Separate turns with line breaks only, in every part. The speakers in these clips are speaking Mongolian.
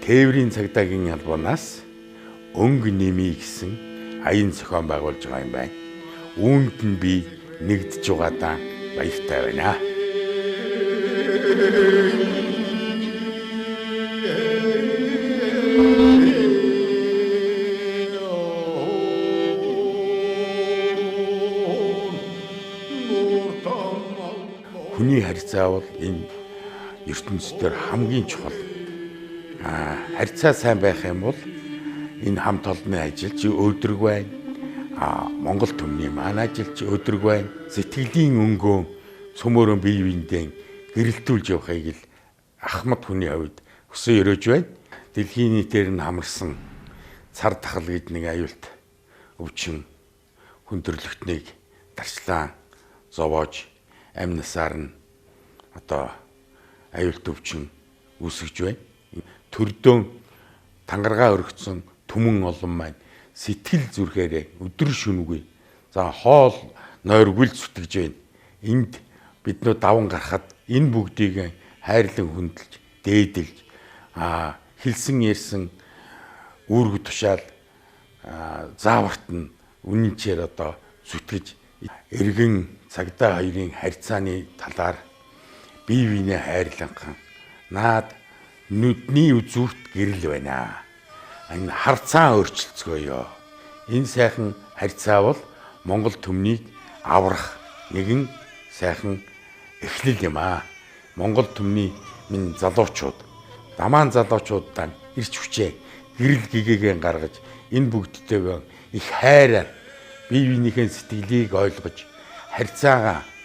Тээврийн цагдаагийн албанаас өнгө нэмий гэсэн аян зохион байгуулж байгаа юм байна. Үүнд нь би нэгдэж байгаадаа баяртай байна. Хүний харьцаа бол энэ ертөнцийн хамгийн чухал. Харьцаа сайн байх юм бол энэ хамт олонны ажилч өдрөг байна. Монгол түмний маань ажилч өдрөг байна. Сэтгэлийн өнгөө цөмөрөн бие биендээ гэрэлтүүлж явахыг л ахмад хүний хувьд өсөө өрөөж байна. Дэлхийн нийтээр нь хамарсан цар тахал гэд нэг аюулт өвчин хүндрэлтнийг дарчлан зовоож амь насаар нь аюулт өвчин үүсгэж байна. Төрдөөн тангаргаа өргөцсөн түмэн олон маань сэтгэл зүрхээрээ өдөр шөнөгүй хоол нойргүй л зүтгэж байна. Энд биднөө даван гарахад энэ бүгдийг хайрлан хүндэлж, дээдэлж, хэлсэн ярьсан үүрэг тушаал зааварт нь үнэнчээр зүтгэж эргэн цагдаа хоёрын харьцааны талаар бие биенээ хайрланхан наад нүдний үзүүрт гэрэл байна. Энэ харцаан өөрчлөлцгөөё. Энэ сайхан харьцаа бол Монгол түмнийг аврах нэгэн сайхан эхлэл юм аа. Монгол түмний минь залуучууд, дамаан залуучуудаа ирч хүчээ гэрэл гэгээгээ гаргаж энэ бүгдтэйгээ их хайраар бие биенийхээ сэтгэлийг ойлгож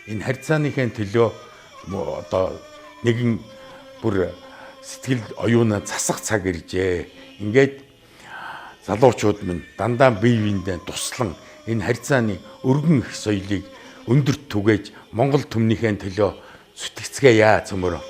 энэ харьцааныхаа төлөө нэгэн бүр сэтгэл оюунаа засах цаг иржээ. Ингээд залуучууд минь дандаа бие биендээ туслан энэ харьцааны өргөн их соёлыг өндөрт түгээж Монгол түмнийхээ төлөө зүтгэцгээе цөмөрөө.